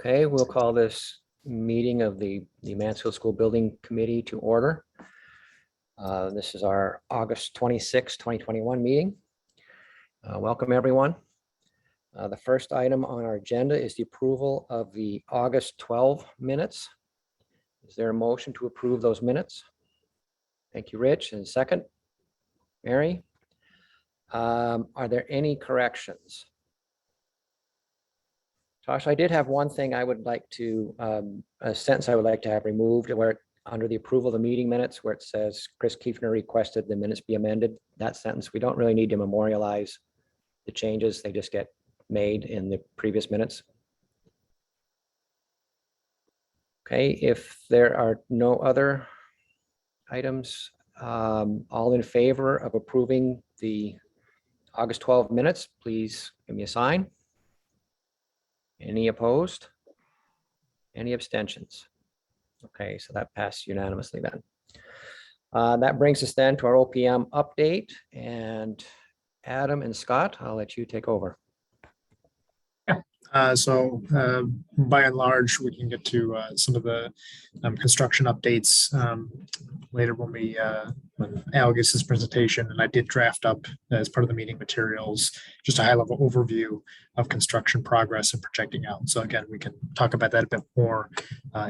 Okay, we'll call this meeting of the Mansfield School Building Committee to order. This is our August 26, 2021 meeting. Welcome, everyone. The first item on our agenda is the approval of the August 12 minutes. Is there a motion to approve those minutes? Thank you, Rich. And second, Mary. Are there any corrections? Tosh, I did have one thing I would like to, a sentence I would like to have removed where under the approval of the meeting minutes where it says Chris Kiefner requested the minutes be amended. That sentence, we don't really need to memorialize the changes. They just get made in the previous minutes. Okay, if there are no other items, all in favor of approving the August 12 minutes, please give me a sign. Any opposed? Any abstentions? Okay, so that passed unanimously then. That brings us then to our OPM update, and Adam and Scott, I'll let you take over. So by and large, we can get to some of the construction updates later when Al gives his presentation. And I did draft up as part of the meeting materials, just a high level overview of construction progress and projecting out. So again, we can talk about that a bit more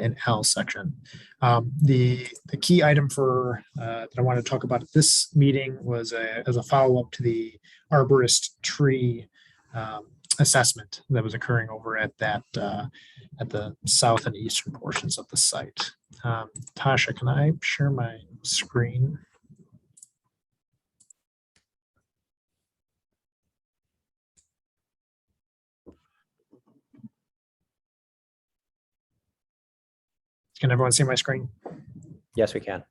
in Al's section. The key item for that I want to talk about at this meeting was as a follow-up to the arborist tree assessment that was occurring over at that at the south and eastern portions of the site. Tasha, can I share my screen? Can everyone see my screen? Yes, we can.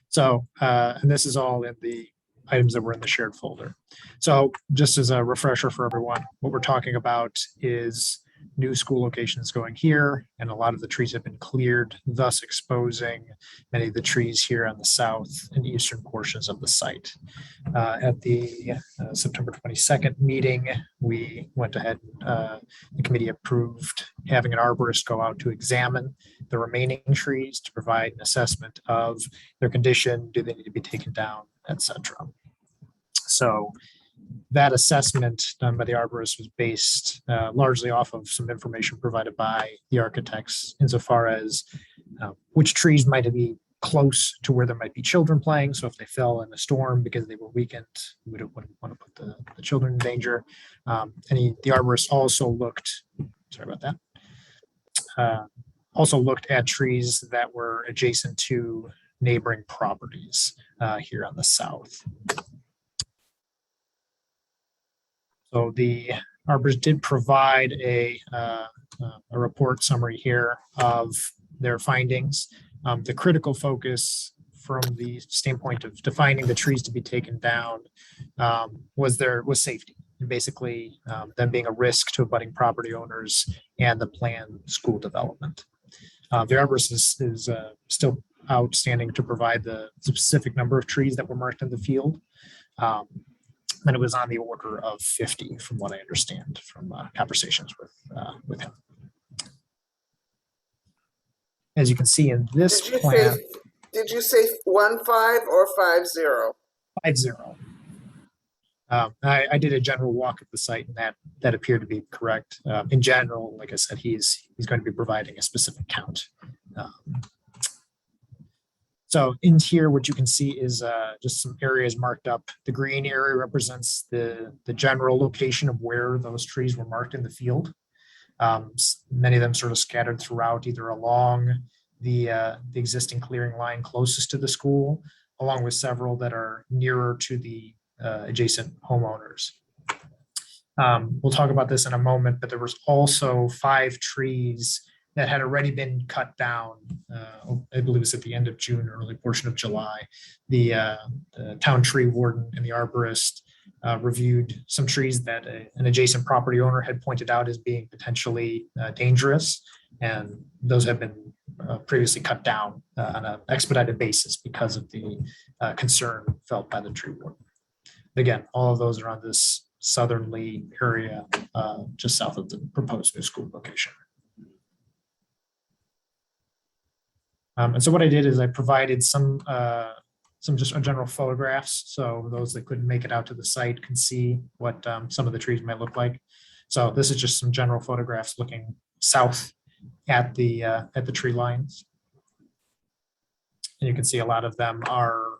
So, and this is all in the items that were in the shared folder. So just as a refresher for everyone, what we're talking about is new school locations going here, and a lot of the trees have been cleared, thus exposing many of the trees here on the south and eastern portions of the site. At the September 22nd meeting, we went ahead, the committee approved having an arborist go out to examine the remaining trees to provide an assessment of their condition, do they need to be taken down, etc. So that assessment done by the arborist was based largely off of some information provided by the architects insofar as which trees might be close to where there might be children playing. So if they fell in a storm because they were weakened, we wouldn't want to put the children in danger. The arborist also looked, sorry about that, also looked at trees that were adjacent to neighboring properties here on the south. So the arborist did provide a report summary here of their findings. The critical focus from the standpoint of defining the trees to be taken down was safety, and basically them being a risk to abutting property owners and the planned school development. The arborist is still outstanding to provide the specific number of trees that were marked in the field. And it was on the order of 50 from what I understand from conversations with him. As you can see in this plan. Did you say 15 or 50? 50. I did a general walk of the site, and that appeared to be correct. In general, like I said, he's going to be providing a specific count. So in here, what you can see is just some areas marked up. The green area represents the general location of where those trees were marked in the field. Many of them sort of scattered throughout, either along the existing clearing line closest to the school, along with several that are nearer to the adjacent homeowners. We'll talk about this in a moment, but there was also 5 trees that had already been cut down. I believe it's at the end of June, early portion of July. The town tree warden and the arborist reviewed some trees that an adjacent property owner had pointed out as being potentially dangerous, and those have been previously cut down on an expedited basis because of the concern felt by the tree warden. Again, all of those are on this southerly area just south of the proposed new school location. And so what I did is I provided some just general photographs. So those that couldn't make it out to the site can see what some of the trees might look like. So this is just some general photographs looking south at the tree lines. And you can see a lot of them are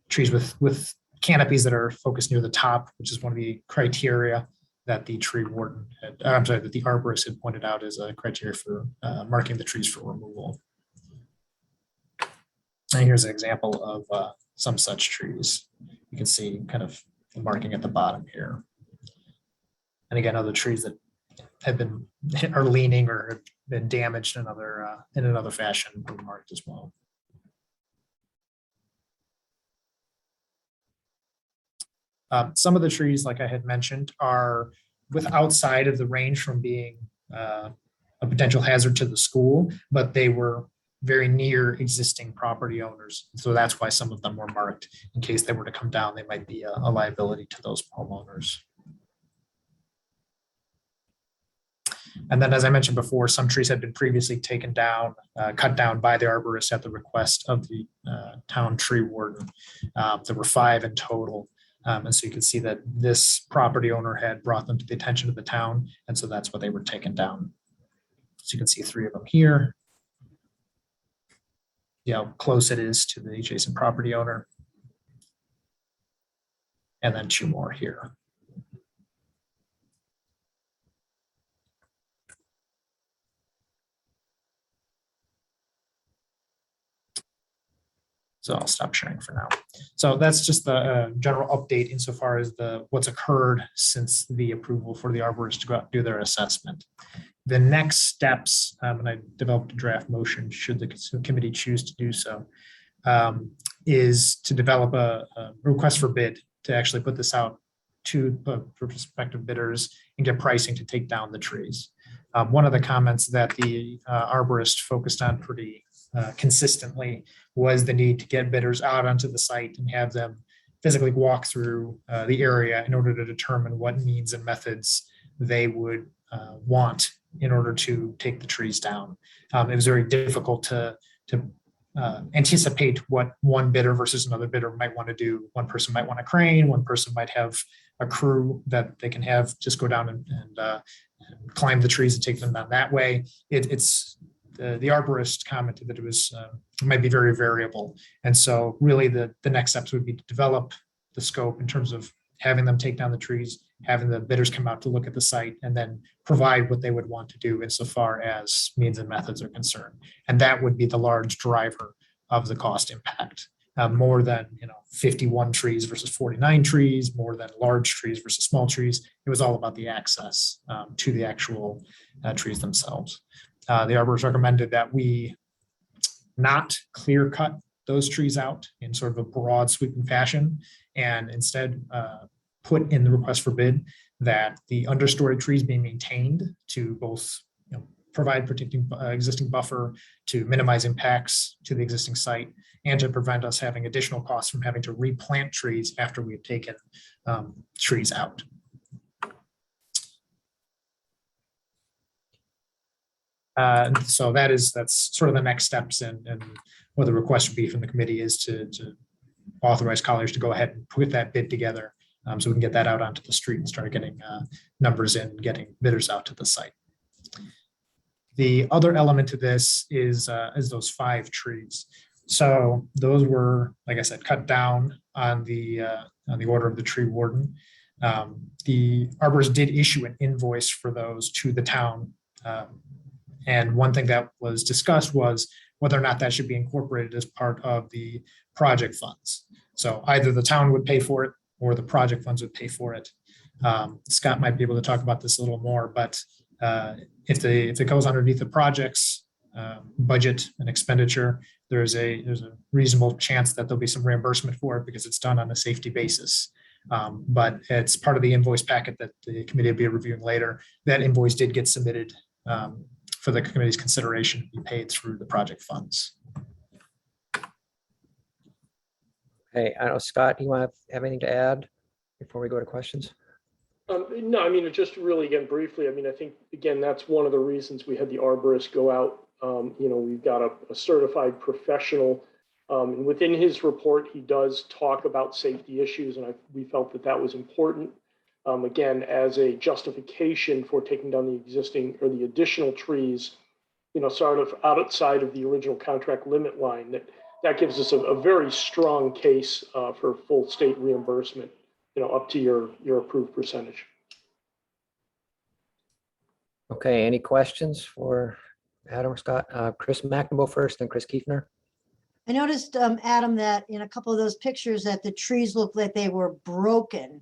trees with canopies that are focused near the top, which is one of the criteria that the tree warden had, I'm sorry, that the arborist had pointed out as a criteria for marking the trees for removal. And here's an example of some such trees. You can see kind of the marking at the bottom here. And again, other trees that have been are leaning or have been damaged in another fashion were marked as well. Some of the trees, like I had mentioned, are outside of the range from being a potential hazard to the school, but they were very near existing property owners. So that's why some of them were marked. In case they were to come down, they might be a liability to those homeowners. And then, as I mentioned before, some trees had been previously taken down, cut down by the arborist at the request of the town tree warden. There were 5 in total. And so you can see that this property owner had brought them to the attention of the town. And so that's why they were taken down. So you can see 3 of them here. How close it is to the adjacent property owner. And then 2 more here. So I'll stop sharing for now. So that's just the general update insofar as what's occurred since the approval for the arborist to go out and do their assessment. The next steps, and I developed a draft motion should the committee choose to do so, is to develop a request for bid to actually put this out to prospective bidders and get pricing to take down the trees. One of the comments that the arborist focused on pretty consistently was the need to get bidders out onto the site and have them physically walk through the area in order to determine what means and methods they would want in order to take the trees down. It was very difficult to anticipate what one bidder versus another bidder might want to do. One person might want a crane, one person might have a crew that they can have just go down and climb the trees and take them down that way. The arborist commented that it might be very variable. And so really the next steps would be to develop the scope in terms of having them take down the trees, having the bidders come out to look at the site, and then provide what they would want to do insofar as means and methods are concerned. And that would be the large driver of the cost impact. More than 51 trees versus 49 trees, more than large trees versus small trees. It was all about the access to the actual trees themselves. The arborist recommended that we not clear cut those trees out in sort of a broad sweeping fashion, and instead put in the request for bid that the understory trees be maintained to both provide protecting existing buffer, to minimize impacts to the existing site, and to prevent us having additional costs from having to replant trees after we've taken trees out. So that's sort of the next steps, and what the request would be from the committee is to authorize Colliers to go ahead and put that bid together, so we can get that out onto the street and start getting numbers in, getting bidders out to the site. The other element to this is those 5 trees. So those were, like I said, cut down on the order of the tree warden. The arborist did issue an invoice for those to the town. And one thing that was discussed was whether or not that should be incorporated as part of the project funds. So either the town would pay for it or the project funds would pay for it. Scott might be able to talk about this a little more, but if it goes underneath the project's budget and expenditure, there's a reasonable chance that there'll be some reimbursement for it because it's done on a safety basis. But it's part of the invoice packet that the committee will be reviewing later. That invoice did get submitted for the committee's consideration to be paid through the project funds. Hey, I don't know, Scott, you want to have anything to add before we go to questions? No, I mean, just really, again, briefly, I mean, I think, again, that's one of the reasons we had the arborist go out. We've got a certified professional. And within his report, he does talk about safety issues, and we felt that that was important. Again, as a justification for taking down the existing or the additional trees, sort of outside of the original contract limit line, that gives us a very strong case for full state reimbursement, up to your approved percentage. Okay, any questions for Adam or Scott? Chris McNamara first, then Chris Kiefner. I noticed, Adam, that in a couple of those pictures that the trees looked like they were broken,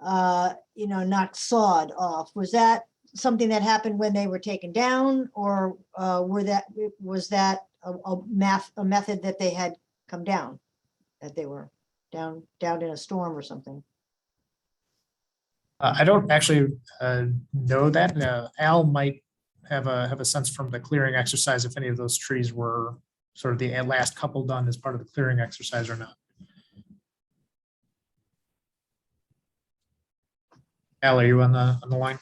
not sawed off. Was that something that happened when they were taken down, or was that a method that they had come down, that they were down in a storm or something? I don't actually know that. Al might have a sense from the clearing exercise if any of those trees were sort of the last couple done as part of the clearing exercise or not. Al, are you on the line?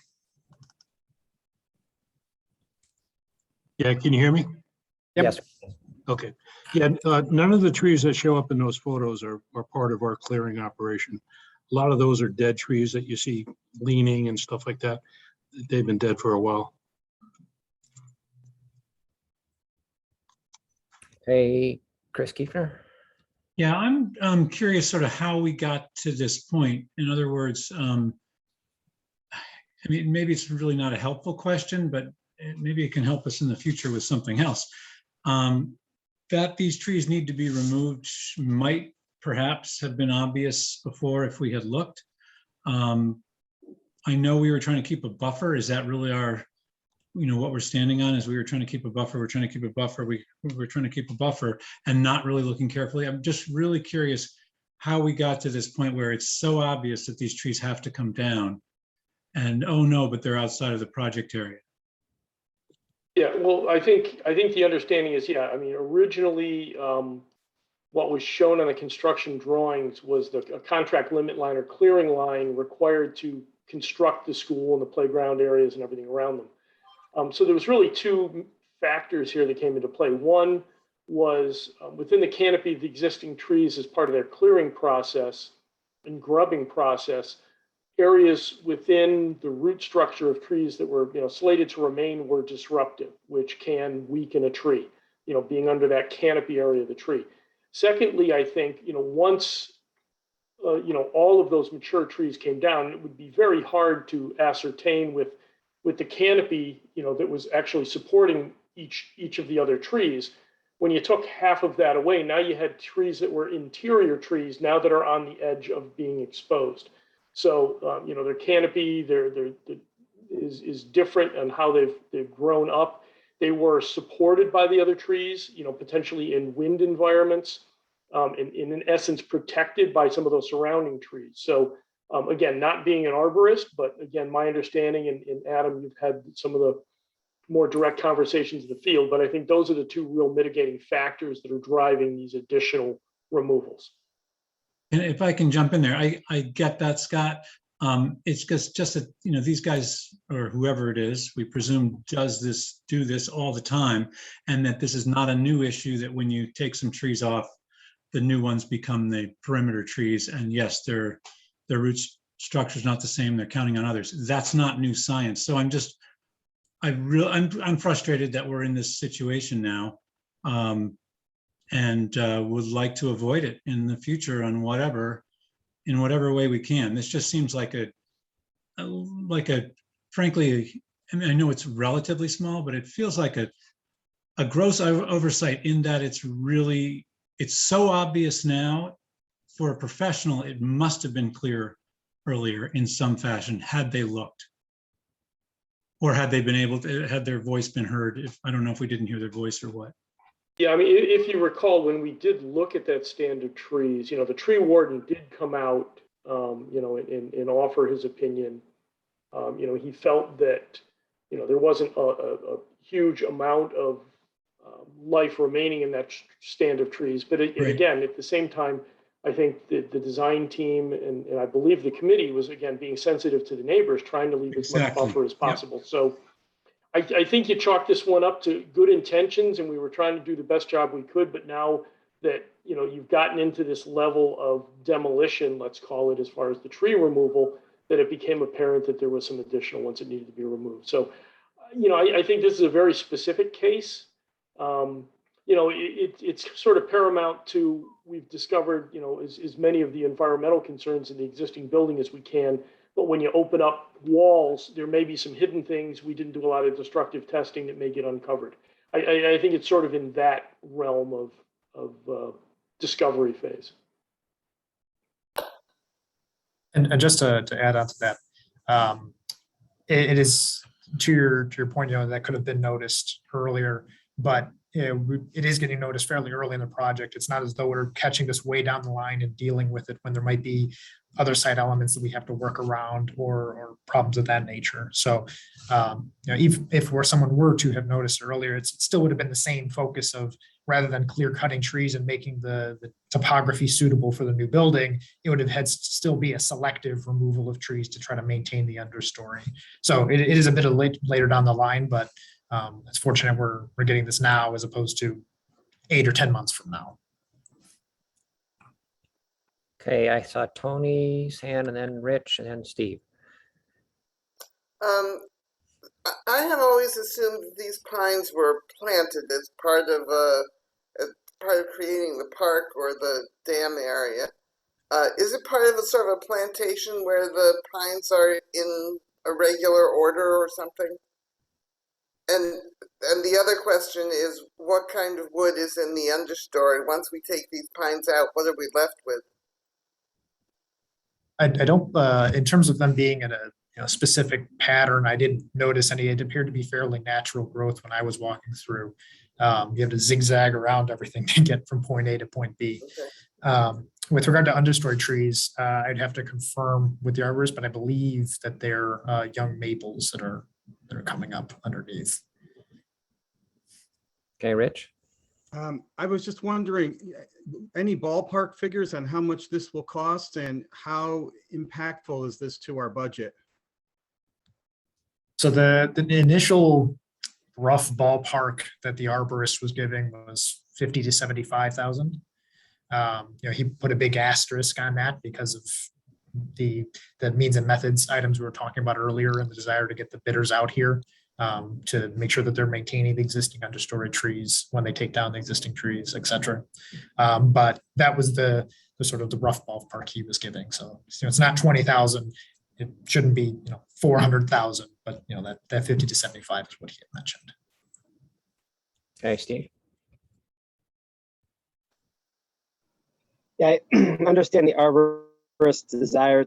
Yeah, can you hear me? Yep. Yes. Okay. Yeah, none of the trees that show up in those photos are part of our clearing operation. A lot of those are dead trees that you see leaning and stuff like that. They've been dead for a while. Hey, Chris Kiefner. Yeah, I'm curious sort of how we got to this point. In other words, I mean, maybe it's really not a helpful question, but maybe it can help us in the future with something else. That these trees need to be removed might perhaps have been obvious before if we had looked. I know we were trying to keep a buffer. Is that really our, what we're standing on? Is we were trying to keep a buffer, we're trying to keep a buffer, we're trying to keep a buffer and not really looking carefully. I'm just really curious how we got to this point where it's so obvious that these trees have to come down and, oh no, but they're outside of the project area. Yeah, well, I think the understanding is, I mean, originally, what was shown on the construction drawings was a contract limit line or clearing line required to construct the school and the playground areas and everything around them. So there was really two factors here that came into play. One was within the canopy of the existing trees as part of their clearing process and grubbing process, areas within the root structure of trees that were slated to remain were disruptive, which can weaken a tree, being under that canopy area of the tree. Secondly, I think, once, all of those mature trees came down, it would be very hard to ascertain with the canopy, that was actually supporting each of the other trees. When you took half of that away, now you had trees that were interior trees now that are on the edge of being exposed. So, their canopy is different on how they've grown up. They were supported by the other trees, potentially in wind environments, and in essence protected by some of those surrounding trees. So again, not being an arborist, but again, my understanding, and Adam, you've had some of the more direct conversations in the field, but I think those are the two real mitigating factors that are driving these additional removals. And if I can jump in there, I get that, Scott. It's just that, these guys or whoever it is, we presume do this all the time, and that this is not a new issue, that when you take some trees off, the new ones become the perimeter trees. And yes, their root structure is not the same. They're counting on others. That's not new science. So I'm frustrated that we're in this situation now. And would like to avoid it in the future in whatever way we can. This just seems like frankly, I mean, I know it's relatively small, but it feels like a gross oversight in that it's so obvious now. For a professional, it must have been clear earlier in some fashion, had they looked. Or had they been able to, had their voice been heard? I don't know if we didn't hear their voice or what. Yeah, I mean, if you recall, when we did look at that stand of trees, the tree warden did come out, and offer his opinion. He felt that, there wasn't a huge amount of life remaining in that stand of trees. But Right. Again, at the same time, I think the design team and I believe the committee was, again, being sensitive to the neighbors, trying to leave as much Exactly. buffer as Yep. possible. So I think you chalk this one up to good intentions, and we were trying to do the best job we could. But now that, you know, you've gotten into this level of demolition, let's call it, as far as the tree removal, that it became apparent that there was some additional ones that needed to be removed. So, you know, I think this is a very specific case. You know, it's sort of paramount to, we've discovered, you know, as many of the environmental concerns in the existing building as we can. But when you open up walls, there may be some hidden things. We didn't do a lot of destructive testing that may get uncovered. I think it's sort of in that realm of discovery phase. And just to add on to that, it is to your point, you know, that could have been noticed earlier, but it is getting noticed fairly early in the project. It's not as though we're catching this way down the line and dealing with it when there might be other site elements that we have to work around or problems of that nature. So, you know, if someone were to have noticed earlier, it still would have been the same focus of, rather than clear cutting trees and making the topography suitable for the new building, it would have had still be a selective removal of trees to try to maintain the understory. So it is a bit of later down the line, but it's fortunate we're getting this now as opposed to 8 or 10 months from now. Okay, I saw Tony's hand and then Rich and then Steve. I have always assumed that these pines were planted as part of creating the park or the dam area. Is it part of a sort of a plantation where the pines are in a regular order or something? And the other question is, what kind of wood is in the understory? Once we take these pines out, what are we left with? I don't, in terms of them being in a specific pattern, I didn't notice any. It appeared to be fairly natural growth when I was walking through. You have to zigzag around everything to get from point A to point B. Okay. With regard to understory trees, I'd have to confirm with the arborist, but I believe that they're young maples that are coming up underneath. Okay, Rich? I was just wondering, any ballpark figures on how much this will cost and how impactful is this to our budget? So the initial rough ballpark that the arborist was giving was 50 to 75,000. You know, he put a big asterisk on that because of the means and methods items we were talking about earlier and the desire to get the bidders out here to make sure that they're maintaining the existing understory trees when they take down the existing trees, et cetera. But that was the sort of the rough ballpark he was giving. So, you know, it's not 20,000. It shouldn't be, you know, 400,000, but you know, that 50 to 75 is what he had mentioned. Okay, Steve? Yeah, I understand the arborist's desire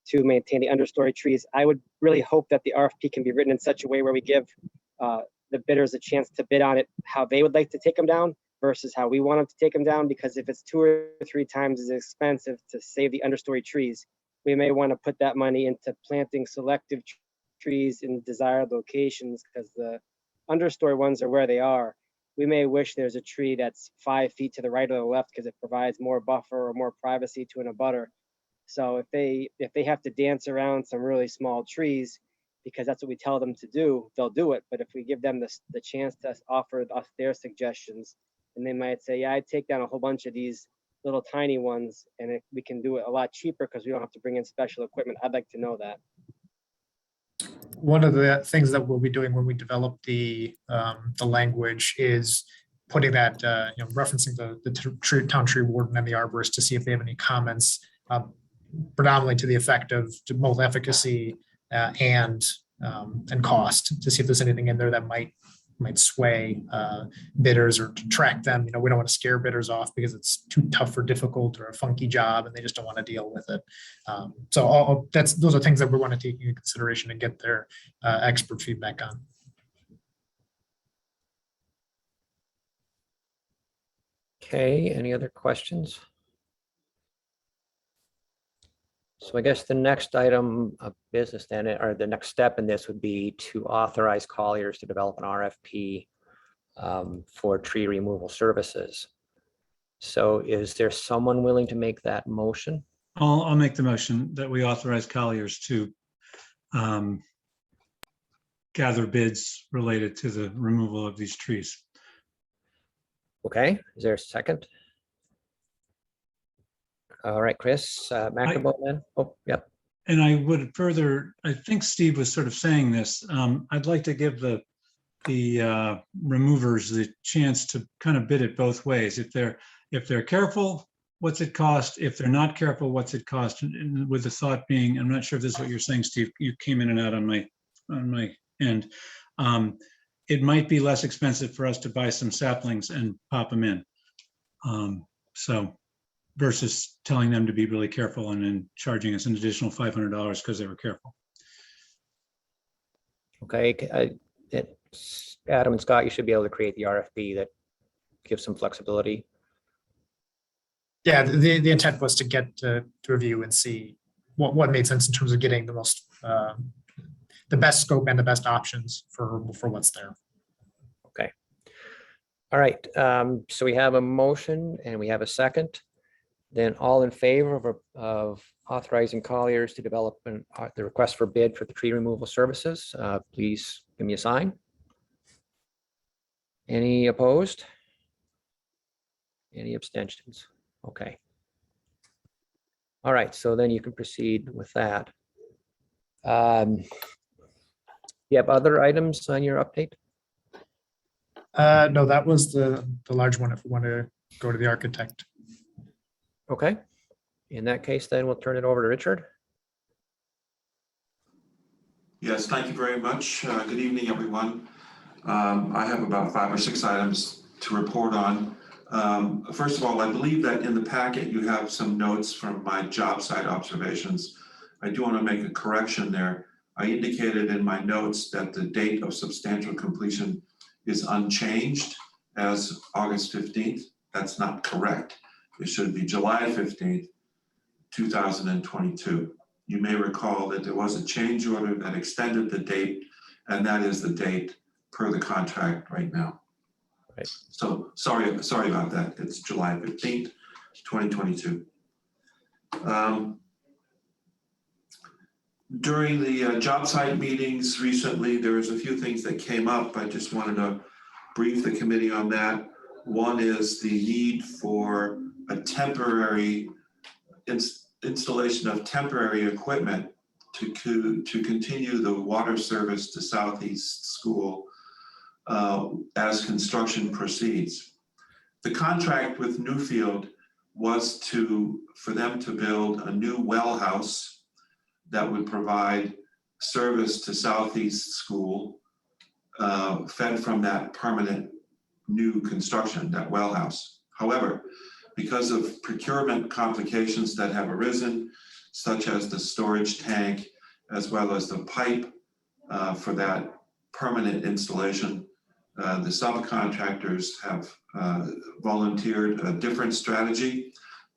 to maintain the understory trees. I would really hope that the RFP can be written in such a way where we give the bidders a chance to bid on it how they would like to take them down versus how we want them to take them down. Because if it's 2 or 3 times as expensive to save the understory trees, we may want to put that money into planting selective trees in desired locations, because the understory ones are where they are. We may wish there's a tree that's 5 feet to the right or the left because it provides more buffer or more privacy to an abutter. So if they have to dance around some really small trees because that's what we tell them to do, they'll do it. But if we give them the chance to offer us their suggestions, and they might say, yeah, I'd take down a whole bunch of these little tiny ones, and we can do it a lot cheaper because we don't have to bring in special equipment. I'd like to know that. One of the things that we'll be doing when we develop the language is putting that, you know, referencing the town tree warden and the arborist to see if they have any comments, predominantly to the effect of both efficacy and cost, to see if there's anything in there that might sway bidders or detract them. You know, we don't want to scare bidders off because it's too tough or difficult or a funky job and they just don't want to deal with it. So those are things that we want to take into consideration and get their expert feedback on. Okay, any other questions? So I guess the next item of business then, or the next step in this would be to authorize Colliers to develop an RFP for tree removal services. So is there someone willing to make that motion? I'll make the motion that we authorize Colliers to gather bids related to the removal of these trees. Okay, is there a second? All right, Chris, McNamara then? Oh, yep. And I would further, I think Steve was sort of saying this, I'd like to give the removers the chance to kind of bid it both ways. If they're careful, what's it cost? If they're not careful, what's it cost? And with the thought being, I'm not sure if this is what you're saying, Steve, you came in and out on my end. It might be less expensive for us to buy some saplings and pop them in. So versus telling them to be really careful and then charging us an additional $500 because they were careful. Okay, Adam and Scott, you should be able to create the RFP that gives some flexibility. Yeah, the intent was to get to review and see what made sense in terms of getting the most, the best scope and the best options for what's there. Okay. All right, so we have a motion and we have a second. Then all in favor of authorizing Colliers to develop the request for bid for the tree removal services, please give me a sign. Any opposed? Any abstentions? Okay. All right, so then you can proceed with that. You have other items on your update? No, that was the large one if we want to go to the architect. Okay. In that case, then we'll turn it over to Richard. Yes, thank you very much. Good evening, everyone. I have about 5 or 6 items to report on. First of all, I believe that in the packet you have some notes from my job site observations. I do want to make a correction there. I indicated in my notes that the date of substantial completion is unchanged as August 15th. That's not correct. It should be July 15th, 2022. You may recall that there was a change order that extended the date, and that is the date per the contract right now. Right. So sorry about that. It's July 15th, 2022. During the job site meetings recently, there was a few things that came up. I just wanted to brief the committee on that. One is the need for a temporary installation of temporary equipment to continue the water service to Southeast School as construction proceeds. The contract with Newfield was for them to build a new well house that would provide service to Southeast School, fed from that permanent new construction, that well house. However, because of procurement complications that have arisen, such as the storage tank, as well as the pipe for that permanent installation, the subcontractors have volunteered a different strategy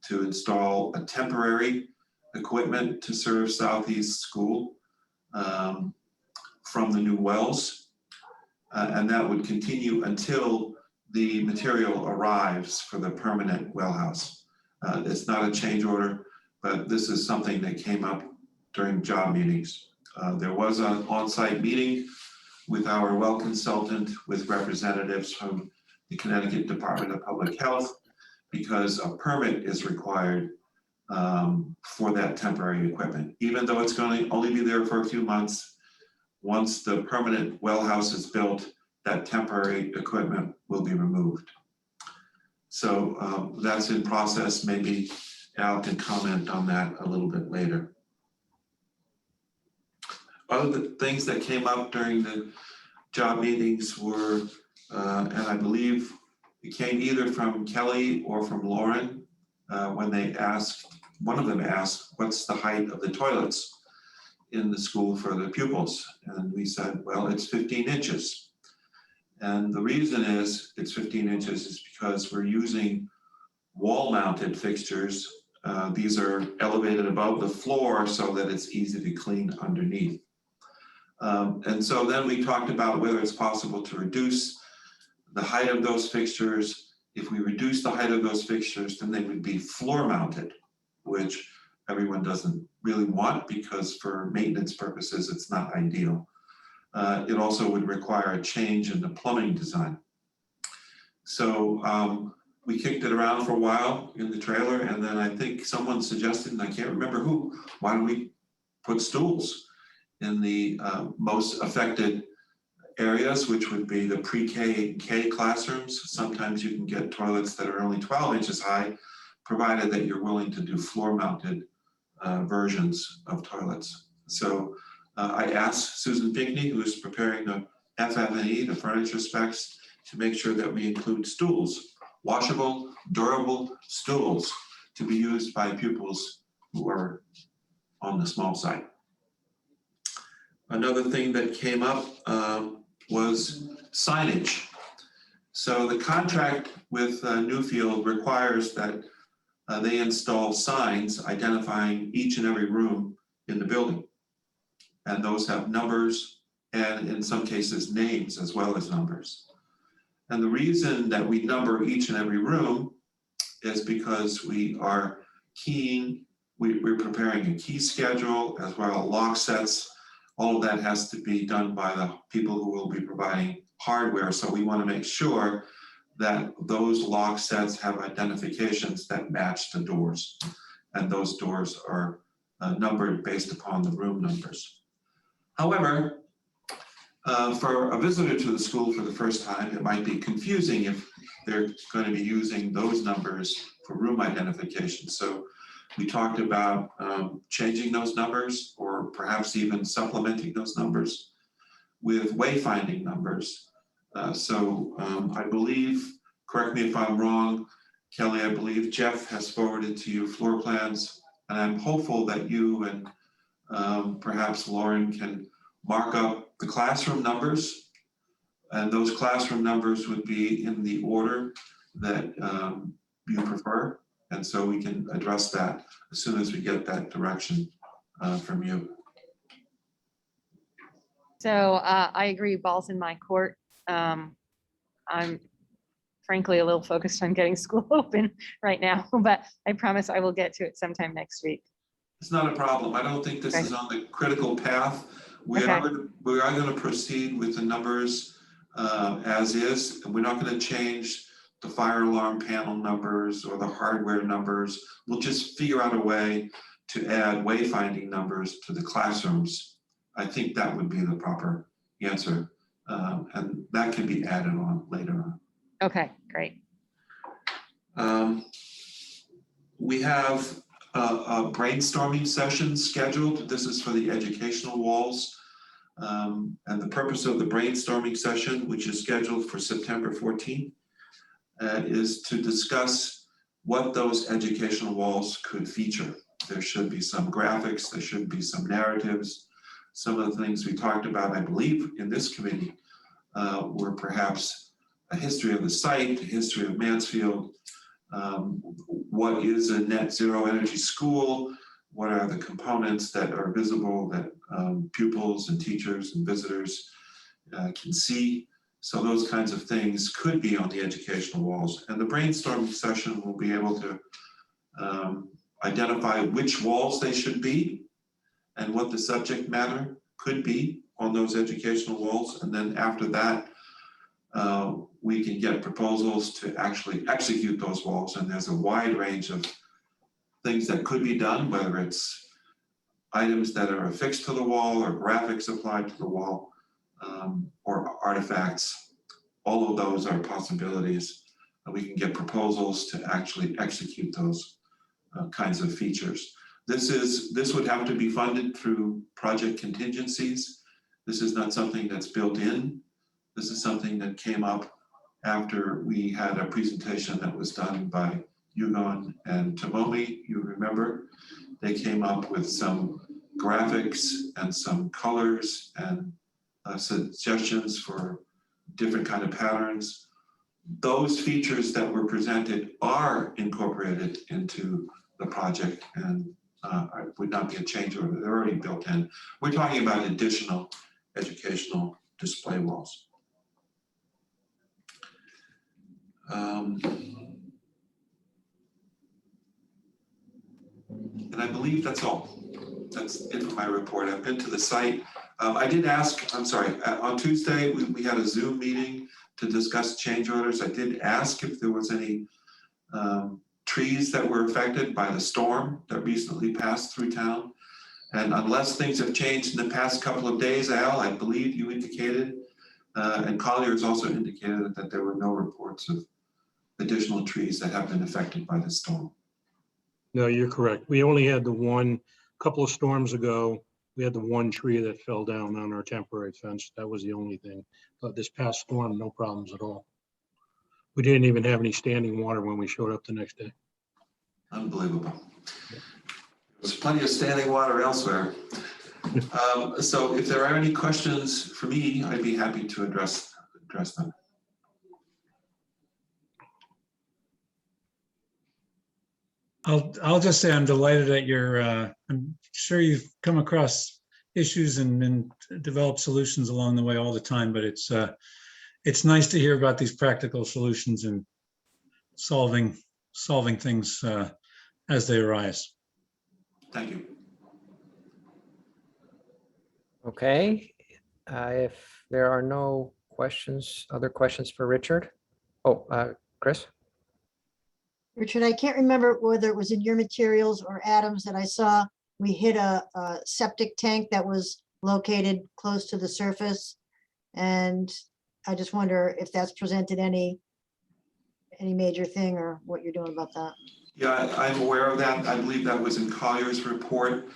to install a temporary equipment to serve Southeast School from the new wells. And that would continue until the material arrives for the permanent well house. It's not a change order, but this is something that came up during job meetings. There was an on-site meeting with our well consultant with representatives from the Connecticut Department of Public Health because a permit is required for that temporary equipment. Even though it's going to only be there for a few months, once the permanent well house is built, that temporary equipment will be removed. So that's in process. Maybe Al can comment on that a little bit later. Other things that came up during the job meetings were, and I believe it came either from Kelly or from Lauren when they asked, one of them asked, what's the height of the toilets in the school for the pupils? And we said, well, it's 15 inches. And the reason is it's 15 inches is because we're using wall-mounted fixtures. These are elevated above the floor so that it's easy to clean underneath. And so then we talked about whether it's possible to reduce the height of those fixtures If we reduce the height of those fixtures, then they would be floor mounted, which everyone doesn't really want because for maintenance purposes, it's not ideal. It also would require a change in the plumbing design. So we kicked it around for a while in the trailer, and then I think someone suggested, and I can't remember who, why don't we put stools in the most affected areas, which would be the pre-K and K classrooms. Sometimes you can get toilets that are only 12 inches high, provided that you're willing to do floor-mounted versions of toilets. So I asked Susan Pinkney, who is preparing the FF&E, the furniture specs, to make sure that we include stools, washable, durable stools to be used by pupils who are on the small side. Another thing that came up was signage. So the contract with Newfield requires that they install signs identifying each and every room in the building. And those have numbers and in some cases names as well as numbers. And the reason that we number each and every room is because we are keying, we're preparing a key schedule as well as lock sets. All of that has to be done by the people who will be providing hardware. So we want to make sure that those lock sets have identifications that match the doors. And those doors are numbered based upon the room numbers. However, for a visitor to the school for the first time, it might be confusing if they're going to be using those numbers for room identification. So we talked about changing those numbers or perhaps even supplementing those numbers with wayfinding numbers. I believe, correct me if I'm wrong, Kelly, I believe Jeff has forwarded to you floor plans, and I'm hopeful that you and perhaps Lauren can mark up the classroom numbers, and those classroom numbers would be in the order that you prefer. And so we can address that as soon as we get that direction from you. So I agree, ball's in my court. I'm frankly a little focused on getting school open right now, but I promise I will get to it sometime next week. It's not a problem. I don't think this is on the critical path. We are going to proceed with the numbers as is. And we're not going to change the fire alarm panel numbers or the hardware numbers. We'll just figure out a way to add wayfinding numbers to the classrooms. I think that would be the proper answer. And that can be added on later on. Okay, great. We have a brainstorming session scheduled. This is for the educational walls. And the purpose of the brainstorming session, which is scheduled for September 14th, is to discuss what those educational walls could feature. There should be some graphics, there should be some narratives. Some of the things we talked about, I believe, in this committee were perhaps a history of the site, a history of Mansfield, what is a net zero energy school, what are the components that are visible that pupils and teachers and visitors can see. So those kinds of things could be on the educational walls. And the brainstorming session will be able to identify which walls they should be and what the subject matter could be on those educational walls. And then after that, we can get proposals to actually execute those walls. And there's a wide range of things that could be done, whether it's items that are affixed to the wall or graphics applied to the wall, or artifacts. All of those are possibilities. We can get proposals to actually execute those kinds of features. This would have to be funded through project contingencies. This is not something that's built in. This is something that came up after we had a presentation that was done by Yugon and Tomomi. You remember, they came up with some graphics and some colors and suggestions for different kind of patterns. Those features that were presented are incorporated into the project and would not be a change order. They're already built in. We're talking about additional educational display walls. And I believe that's all. That's it for my report. I've been to the site. I did ask, I'm sorry, on Tuesday, we had a Zoom meeting to discuss change orders. I did ask if there was any trees that were affected by the storm that recently passed through town. And unless things have changed in the past couple of days, Al, I believe you indicated, and Collier has also indicated that there were no reports of additional trees that have been affected by the storm. No, you're correct. We only had the one, couple of storms ago, we had the one tree that fell down on our temporary fence. That was the only thing. But this past storm, no problems at all. We didn't even have any standing water when we showed up the next day. Unbelievable. There's plenty of standing water elsewhere. So if there are any questions for me, I'd be happy to address them. I'll just say I'm delighted at your, I'm sure you've come across issues and developed solutions along the way all the time, but it's nice to hear about these practical solutions and solving things as they arise. Thank you. Okay, if there are no questions, other questions for Richard? Oh, Chris? Richard, I can't remember whether it was in your materials or Adam's that I saw we hit a septic tank that was located close to the surface. And I just wonder if that's presented any major thing or what you're doing about that. Yeah, I'm aware of that. I believe that was in Collier's report.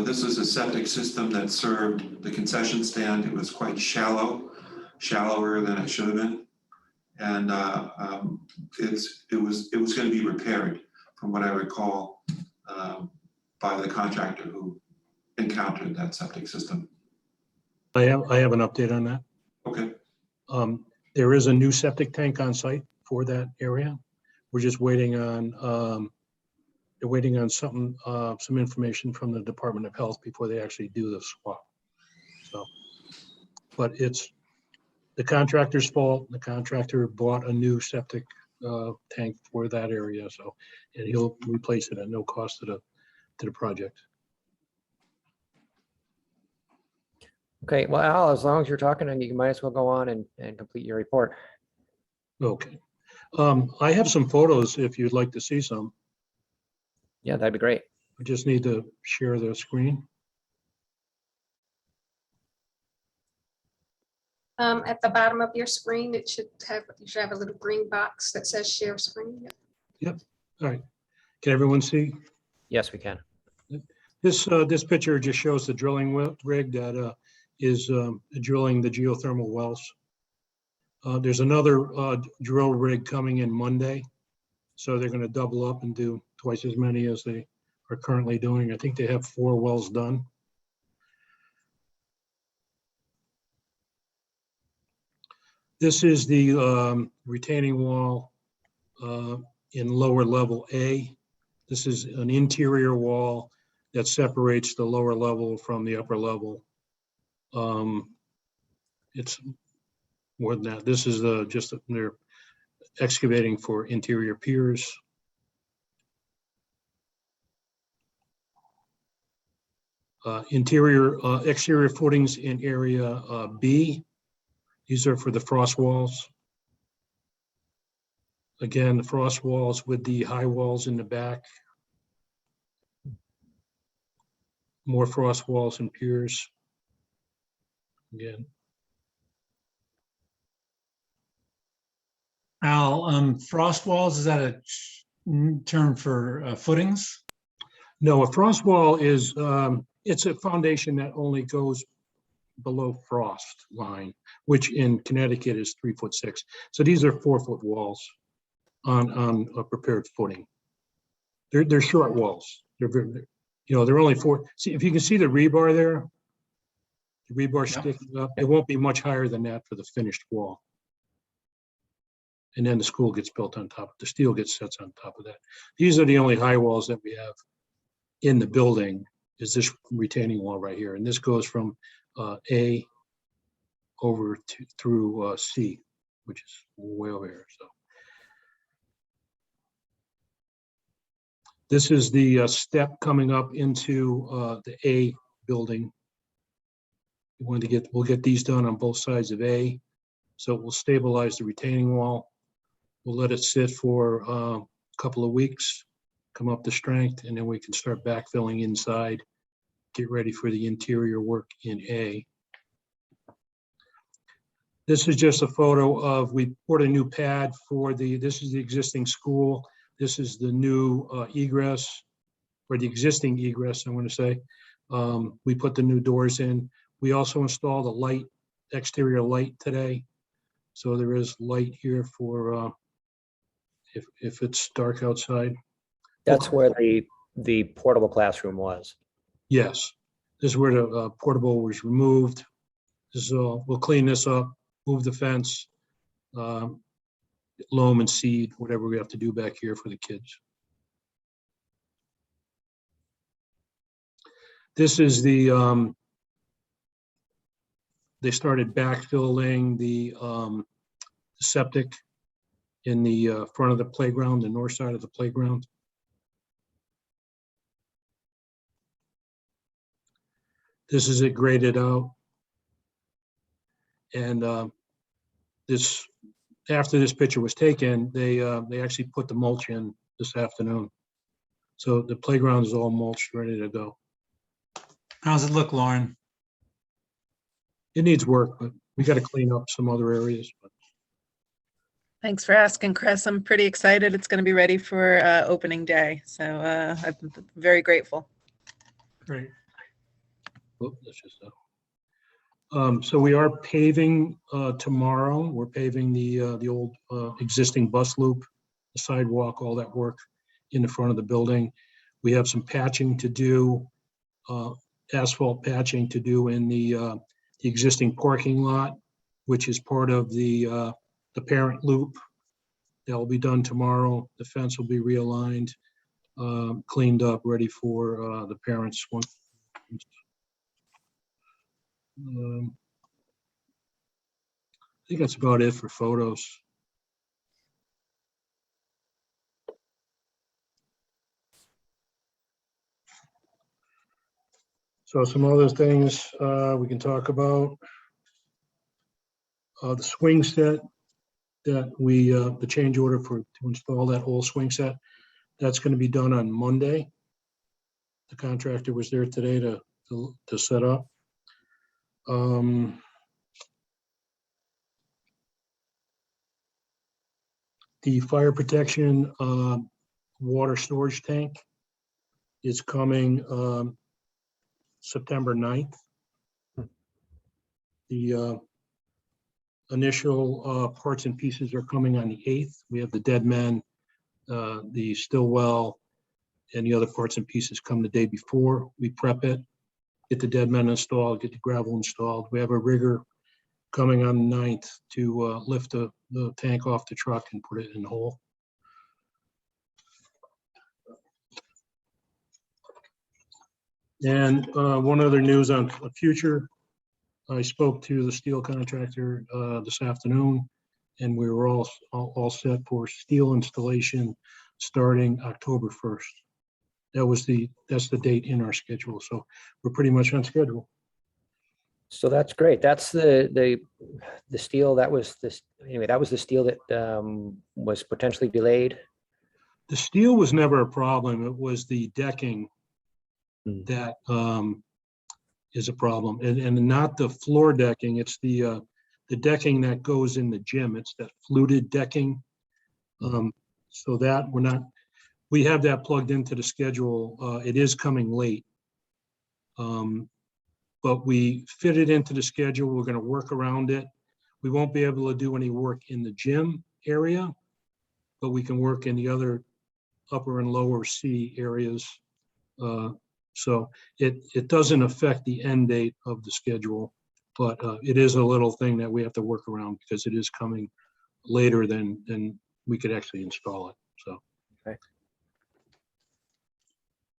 This is a septic system that served the concession stand. It was quite shallow, shallower than it should have been. And it was going to be repaired, from what I recall, by the contractor who encountered that septic system. I have an update on that. Okay. There is a new septic tank on site for that area. We're just waiting on they're waiting on some information from the Department of Health before they actually do the swap. So, but it's the contractor's fault. The contractor bought a new septic tank for that area, so and he'll replace it at no cost to the project. Okay, well, Al, as long as you're talking, and you might as well go on and complete your report. Okay. I have some photos if you'd like to see some. Yeah, that'd be great. I just need to share the screen. At the bottom of your screen, you should have a little green box that says share screen. Yep. All right. Can everyone see? Yes, we can. This picture just shows the drilling rig that is drilling the geothermal wells. There's another drill rig coming in Monday, so they're going to double up and do twice as many as they are currently doing. I think they have 4 wells done. This is the retaining wall in lower level A. This is an interior wall that separates the lower level from the upper level. It's more than that. This is they're excavating for interior piers. Exterior footings in area B. These are for the frost walls. Again, the frost walls with the high walls in the back. More frost walls and piers. Again. Al, frost walls, is that a term for footings? No, a frost wall is, it's a foundation that only goes below frost line, which in Connecticut is 3'6". So these are 4-foot walls on a prepared footing. They're short walls. They're only 4. See, if you can see the rebar there, the rebar sticking up, it won't be much higher than that for the finished wall. And then the school gets built on top. The steel gets set on top of that. These are the only high walls that we have in the building, is this retaining wall right here. And this goes from A over through C, which is way over here. So This is the step coming up into the A building. We'll get these done on both sides of A. So we'll stabilize the retaining wall. We'll let it sit for a couple of weeks, come up to strength, and then we can start backfilling inside, get ready for the interior work in A. This is just a photo of, we poured a new pad for this is the existing school. This is the new egress, or the existing egress, I'm going to say. We put the new doors in. We also installed a light, exterior light today. So there is light here for if it's dark outside. That's where the portable classroom was. Yes, this is where the portable was removed. This is we'll clean this up, move the fence, loam and seed, whatever we have to do back here for the kids. This is the, they started backfilling the septic in the front of the playground, the north side of the playground. This is it graded out. And after this picture was taken, they actually put the mulch in this afternoon. So the playground is all mulched, ready to go. How's it look, Lauren? It needs work, but we got to clean up some other areas. But Thanks for asking, Chris. I'm pretty excited. It's going to be ready for opening day. So I'm very grateful. Great. oh, that's just so we are paving tomorrow. We're paving the old existing bus loop, the sidewalk, all that work in the front of the building. We have some patching to do, asphalt patching to do in the existing parking lot, which is part of the parent loop. That will be done tomorrow. The fence will be realigned, cleaned up, ready for the parents. I think that's about it for photos. So some other things we can talk about. The swing set that we, the change order to install that whole swing set, that's going to be done on Monday. The contractor was there today to set up. The fire protection water storage tank is coming September 9th. The initial parts and pieces are coming on the 8th. We have the dead men, the Stillwell, and the other parts and pieces come the day before. We prep it, get the dead men installed, get the gravel installed. We have a rigger coming on the 9th to lift the tank off the truck and put it in the hole. And one other news on the future. I spoke to the steel contractor this afternoon, and we were all set for steel installation starting October 1st. That's the date in our schedule. So we're pretty much on schedule. So that's great. That's the steel that was this, anyway, that was the steel that was potentially delayed. The steel was never a problem. It was the decking that is a problem, and not the floor decking. It's the decking that goes in the gym. It's that fluted decking. So that we have that plugged into the schedule. It is coming late. But we fit it into the schedule. We're going to work around it. We won't be able to do any work in the gym area, but we can work in the other upper and lower C areas. So it doesn't affect the end date of the schedule, but it is a little thing that we have to work around because it is coming later than we could actually install it. So. Okay.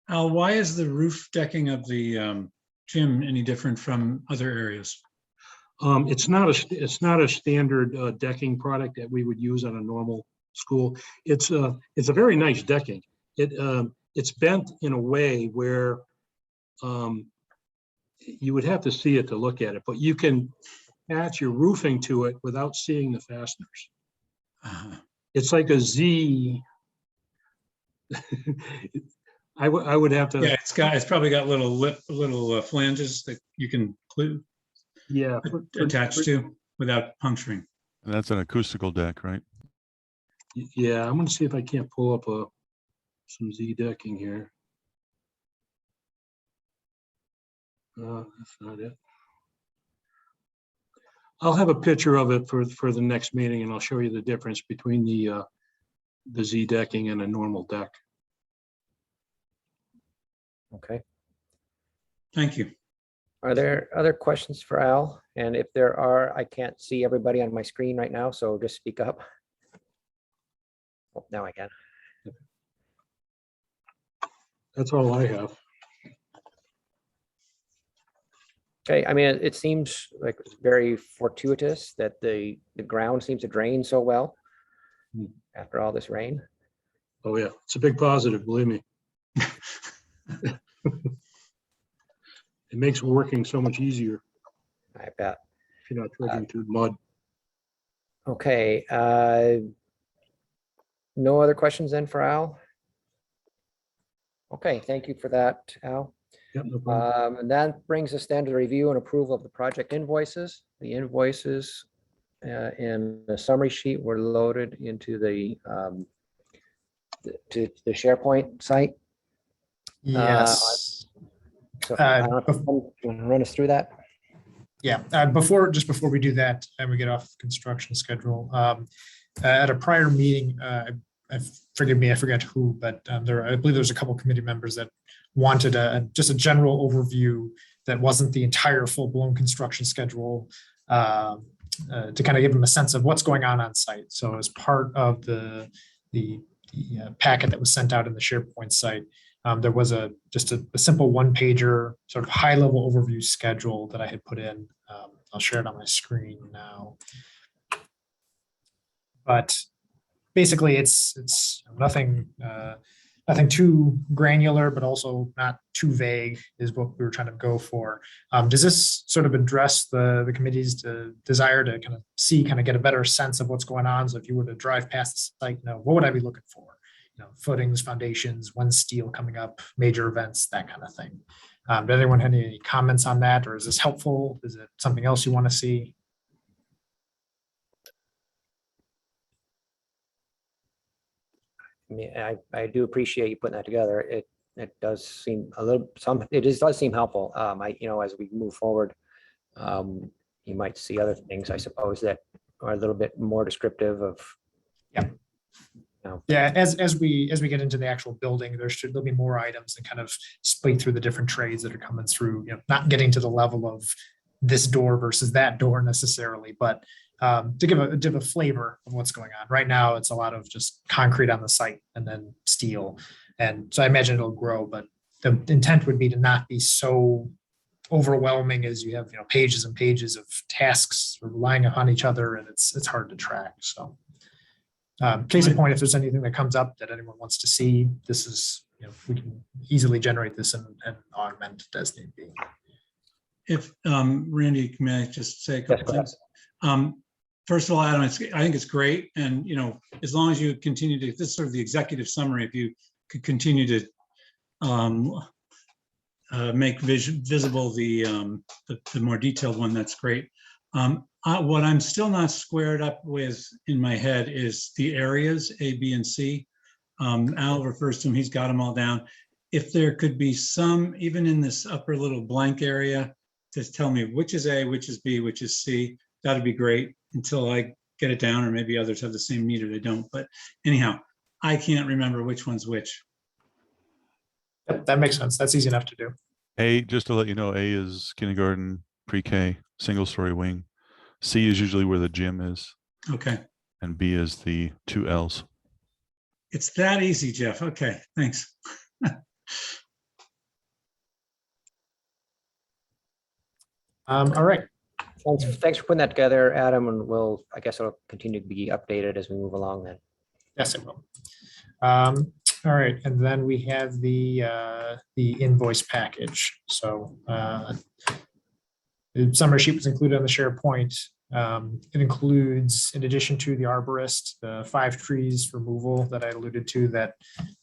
Al, why is the roof decking of the gym any different from other areas? It's not a standard decking product that we would use on a normal school. It's a very nice decking. it's bent in a way where you would have to see it to look at it, but you can attach your roofing to it without seeing the fasteners. It's like a Z. I would have to. Yeah, it's probably got little flanges that you can Yeah. attach to without puncturing. And that's an acoustical deck, right? Yeah, I'm gonna see if I can't pull up some Z decking here. That's not it. I'll have a picture of it for the next meeting, and I'll show you the difference between the Z decking and a normal deck. Okay. Thank you. Are there other questions for Al? And if there are, I can't see everybody on my screen right now, so just speak up. Oh, now I can. That's all I have. Okay, I mean, it seems like it's very fortuitous that the ground seems to drain so well after all this rain. Oh yeah, it's a big positive, believe me. It makes working so much easier I bet. if you're not trudging through mud. Okay, no other questions then for Al? Okay, thank you for that, Al. Yep, no problem. And that brings us then to the review and approval of the project invoices. The invoices in the summary sheet were loaded into the to the SharePoint site. Yes. So I don't know if you want to run us through that. Yeah, before we do that and we get off the construction schedule, at a prior meeting, forgive me, I forget who, but I believe there was a couple committee members that wanted just a general overview that wasn't the entire full-blown construction schedule, to kind of give them a sense of what's going on site. So as part of the packet that was sent out in the SharePoint site, there was just a simple one-pager sort of high-level overview schedule that I had put in. I'll share it on my screen now. But basically, it's nothing too granular, but also not too vague is what we were trying to go for. Does this sort of address the committee's desire to kind of get a better sense of what's going on? So if you were to drive past the site, what would I be looking for? Footings, foundations, when steel coming up, major events, that kind of thing. Did anyone have any comments on that, or is this helpful? Is it something else you want to see? I mean, I do appreciate you putting that together. It does seem does seem helpful. As we move forward, you might see other things, I suppose, that are a little bit more descriptive of. Yeah. Yeah, as we get into the actual building, there'll be more items and kind of split through the different trades that are coming through. Not getting to the level of this door versus that door necessarily, but to give a flavor of what's going on. Right now, it's a lot of just concrete on the site and then steel, and so I imagine it'll grow. But the intent would be to not be so overwhelming as you have pages and pages of tasks relying upon each other, and it's hard to track. So. Case in point, if there's anything that comes up that anyone wants to see, this is, we can easily generate this and augment it as need be. If Randy, may I just say a couple things? First of all, Adam, I think it's great. And, as long as you continue to, this is sort of the executive summary, if you could continue to make visible the more detailed one, that's great. What I'm still not squared up with in my head is the areas A, B, and C. Al refers to them, he's got them all down. If there could be some, even in this upper little blank area, to tell me which is A, which is B, which is C, that'd be great until I get it down, or maybe others have the same need or they don't. But anyhow, I can't remember which one's which. That makes sense. That's easy enough to do. A, just to let you know, A is kindergarten, pre-K, single-story wing. C is usually where the gym is. Okay. And B is the 2 L's. It's that easy, Jeff. Okay, thanks. All right. Thanks for putting that together, Adam, and I guess it'll continue to be updated as we move along then. Yes, it will. All right, and then we have the invoice package. So the summary sheet was included on the SharePoint. It includes, in addition to the arborist, the 5 trees removal that I alluded to that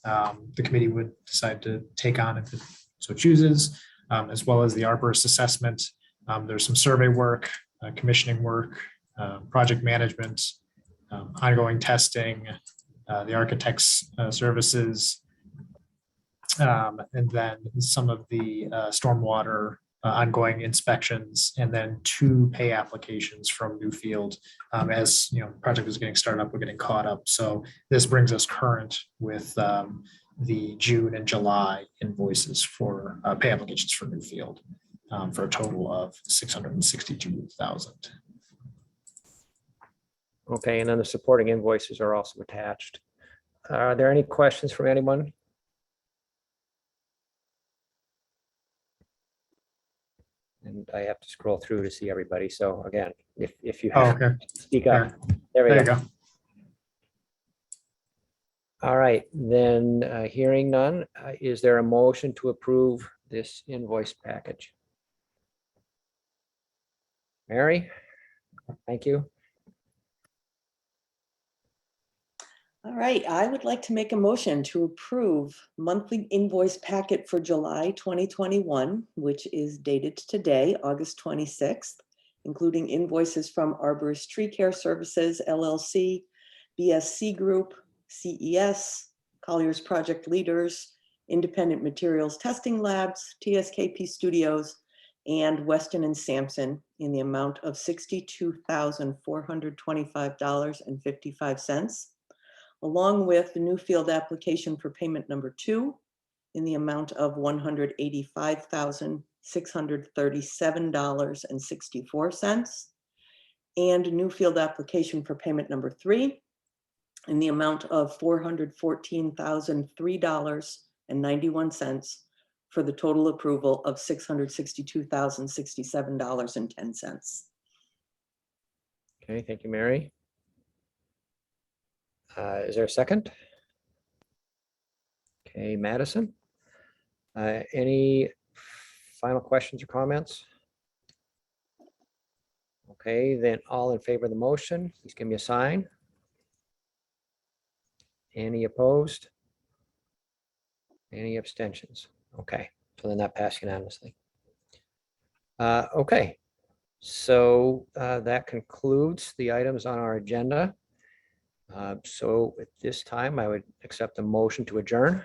the committee would decide to take on if it so chooses, as well as the arborist assessment. There's some survey work, commissioning work, project management, ongoing testing, the architect's services, and then some of the stormwater ongoing inspections, and then 2 pay applications from Newfield. As you know, the project is getting started up, we're getting caught up. So this brings us current with the June and July invoices for pay applications for Newfield for a total of $662,000. Okay, and then the supporting invoices are also attached. Are there any questions from anyone? And I have to scroll through to see everybody. So again, if you have, okay. speak up. There we There you go. go. All right, then hearing none, is there a motion to approve this invoice package? Mary? Thank you. All right, I would like to make a motion to approve monthly invoice packet for July 2021, which is dated today, August 26th, including invoices from Arborist Tree Care Services, LLC, BSC Group, CES, Collier's Project Leaders, Independent Materials Testing Labs, TSKP Studios, and Weston and Sampson in the amount of $62,425.55, along with the Newfield application for payment number 2 in the amount of $185,637.64, and Newfield application for payment number 3 in the amount of $414,003.91 for the total approval of $662,067.10. Okay, thank you, Mary. Is there a second? Okay, Madison. Any final questions or comments? Okay, then all in favor of the motion, please give me a sign. Any opposed? Any abstentions? Okay, so then that passed unanimously. Okay, so that concludes the items on our agenda. So at this time, I would accept a motion to adjourn.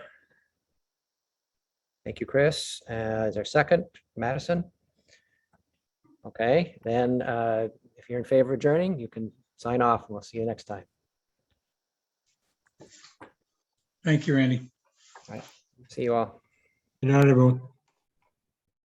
Thank you, Chris. Is there a second? Madison? Okay, then if you're in favor of adjourning, you can sign off and we'll see you next time. Thank you, Randy. All right, see you all. Good night, everyone.